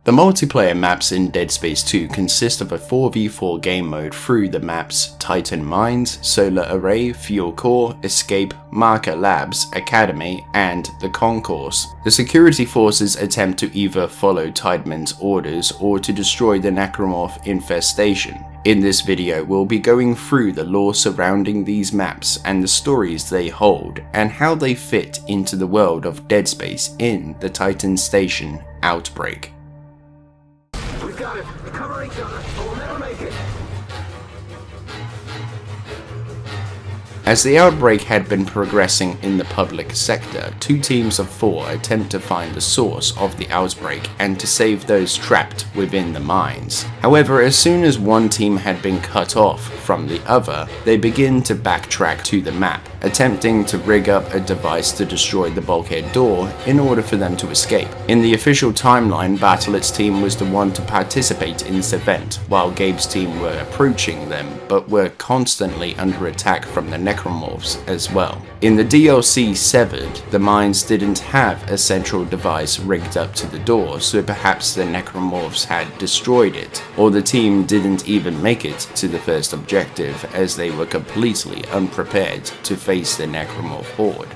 The multiplayer maps in Dead Space 2 consist of a 4v4 game mode through the maps Titan Mines, Solar Array, Fuel Core, Escape, Marker Labs, Academy, and the Concourse. The security forces attempt to either follow Tideman's orders or to destroy the Necromorph infestation. In this video, we'll be going through the lore surrounding these maps and the stories they hold, and how they fit into the world of Dead Space in the Titan Station outbreak. We've got it. Cover each other, or we'll never make it. As the outbreak had been progressing in the public sector, 2 teams of 4 attempt to find the source of the outbreak and to save those trapped within the mines. However, as soon as one team had been cut off from the other, they begin to backtrack to the map, attempting to rig up a device to destroy the bulkhead door in order for them to escape. In the official timeline, Battleit's team was the one to participate in this event, while Gabe's team were approaching them, but were constantly under attack from the Necromorphs as well. In the DLC Severed, the mines didn't have a central device rigged up to the door, so perhaps the Necromorphs had destroyed it, or the team didn't even make it to the first objective as they were completely unprepared to face the Necromorph horde.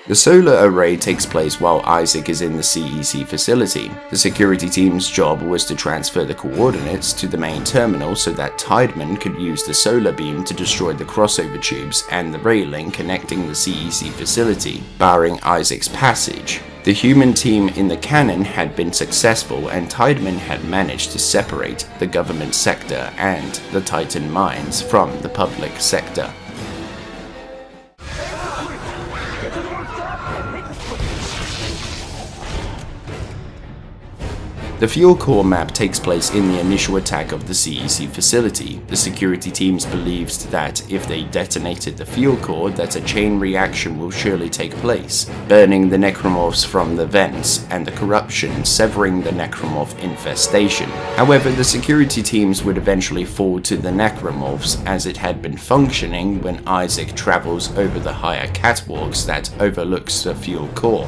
The solar array takes place while Isaac is in the CEC facility. The security team's job was to transfer the coordinates to the main terminal so that Tideman could use the solar beam to destroy the crossover tubes and the railing connecting the CEC facility, barring Isaac's passage. The human team in the cannon had been successful, and Tideman had managed to separate the government sector and the Titan mines from the public sector. The Fuel Core map takes place in the initial attack of the CEC facility. The security teams believed that if they detonated the fuel core, that a chain reaction will surely take place, burning the Necromorphs from the vents and the corruption severing the Necromorph infestation. However, the security teams would eventually fall to the Necromorphs as it had been functioning when Isaac travels over the higher catwalks that overlooks the fuel core.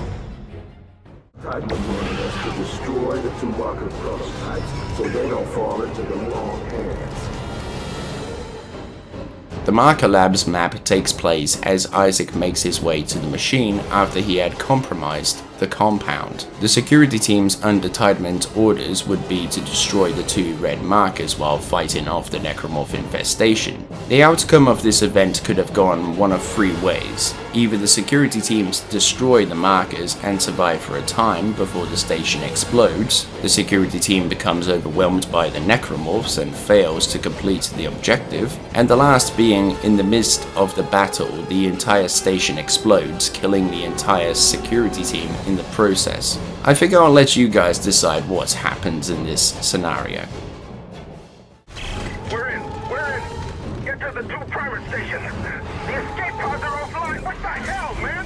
Tideman wanted us to destroy the 2 marker prototypes so they don't fall into the wrong hands. The Marker Labs map takes place as Isaac makes his way to the machine after he had compromised the compound. The security teams under Tideman's orders would be to destroy the 2 red markers while fighting off the Necromorph infestation. The outcome of this event could have gone one of 3 ways. Either the security teams destroy the markers and survive for a time before the station explodes, the security team becomes overwhelmed by the Necromorphs and fails to complete the objective, and the last being in the midst of the battle, the entire station explodes, killing the entire security team in the process. I figure I'll let you guys decide what happens in this scenario. We're in! Get to the 2 primary stations! The escape pods are offline! What the hell, man?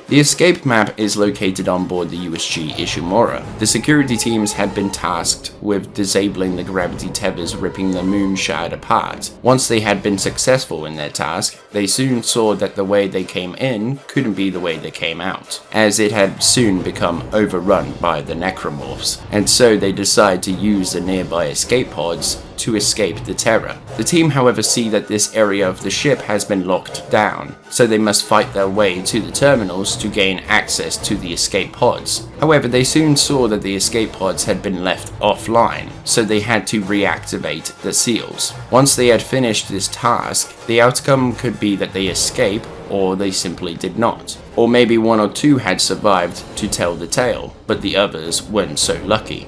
The escape map is located on board the USG Ishimura. The security teams had been tasked with disabling the gravity tethers ripping the moon shard apart. Once they had been successful in their task, they soon saw that the way they came in couldn't be the way they came out, as it had soon become overrun by the Necromorphs, and so they decide to use the nearby escape pods to escape the terror. The team, however, see that this area of the ship has been locked down, so they must fight their way to the terminals to gain access to the escape pods. However, they soon saw that the escape pods had been left offline, so they had to reactivate the seals. Once they had finished this task, the outcome could be that they escape, or they simply did not. Or maybe 1 or 2 had survived to tell the tale, but the others weren't so lucky.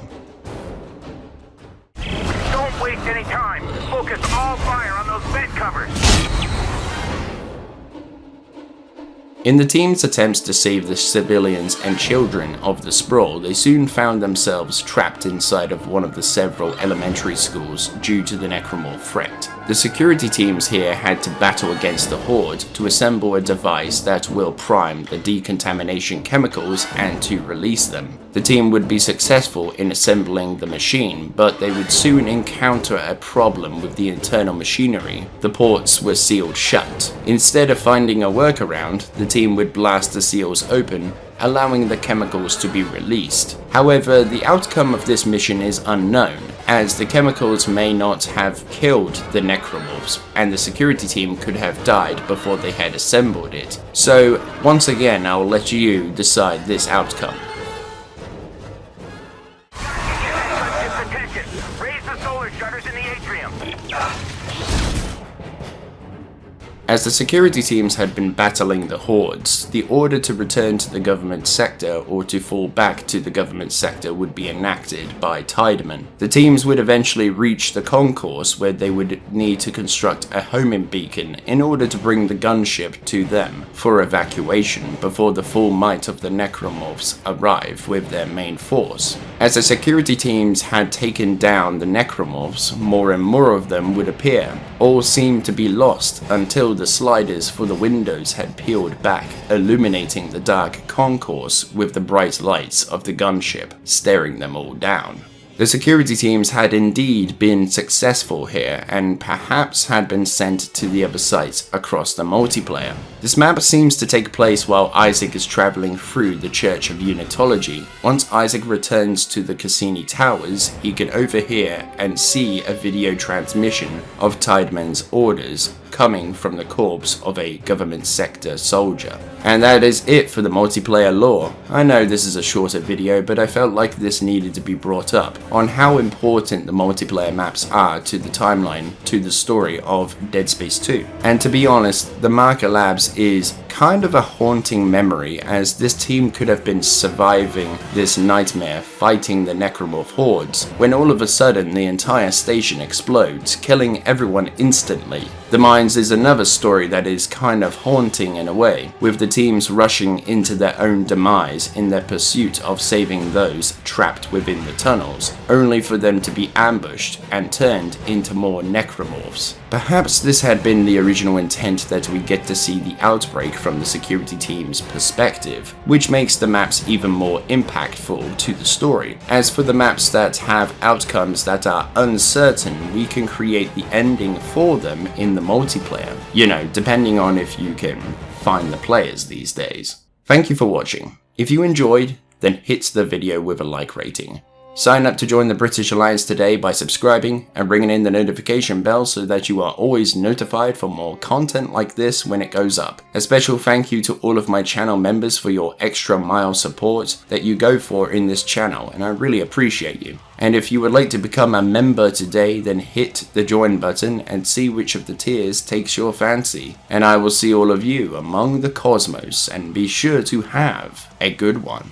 Don't waste any time! Focus all fire on those vent covers! In the team's attempts to save the civilians and children of the sprawl, they soon found themselves trapped inside of one of the several elementary schools due to the Necromorph threat. The security teams here had to battle against the Horde to assemble a device that will prime the decontamination chemicals and to release them. The team would be successful in assembling the machine, but they would soon encounter a problem with the internal machinery. The ports were sealed shut. Instead of finding a workaround, the team would blast the seals open, allowing the chemicals to be released. However, the outcome of this mission is unknown, as the chemicals may not have killed the necromorphs, and the security team could have died before they had assembled it. So, once again, I'll let you decide this outcome. Raise the solar shutters in the atrium. As the security teams had been battling the Hordes, the order to return to the government sector or to fall back to the government sector would be enacted by Tiedemann. The teams would eventually reach the Concourse, where they would need to construct a homing beacon in order to bring the gunship to them for evacuation before the full might of the necromorphs arrive with their main force. As the security teams had taken down the necromorphs, more and more of them would appear. All seemed to be lost until the sliders for the windows had peeled back, illuminating the dark concourse with the bright lights of the gunship staring them all down. The security teams had indeed been successful here, and perhaps had been sent to the other sites across the multiplayer. This map seems to take place while Isaac is travelling through the Church of Unitology. Once Isaac returns to the Cassini Towers, he can overhear and see a video transmission of Tiedemann's orders coming from the corpse of a government sector soldier. And that is it for the multiplayer lore. I know this is a shorter video, but I felt like this needed to be brought up on how important the multiplayer maps are to the timeline, to the story of Dead Space 2. And to be honest, the Marker Labs is kind of a haunting memory, as this team could have been surviving this nightmare fighting the necromorph hordes when all of a sudden the entire station explodes, killing everyone instantly. The Mines is another story that is kind of haunting in a way, with the teams rushing into their own demise in their pursuit of saving those trapped within the tunnels, only for them to be ambushed and turned into more necromorphs. Perhaps this had been the original intent, that we get to see the outbreak from the security team's perspective, which makes the maps even more impactful to the story. As for the maps that have outcomes that are uncertain, we can create the ending for them in the multiplayer, you know, depending on if you can find the players these days. Thank you for watching. If you enjoyed, then hit the video with a like rating. Sign up to join the British Alliance today by subscribing and ringing in the notification bell so that you are always notified for more content like this when it goes up. A special thank you to all of my channel members for your extra mile support that you go for in this channel, and I really appreciate you. And if you would like to become a member today, then hit the join button and see which of the tiers takes your fancy. And I will see all of you among the cosmos, and be sure to have a good one.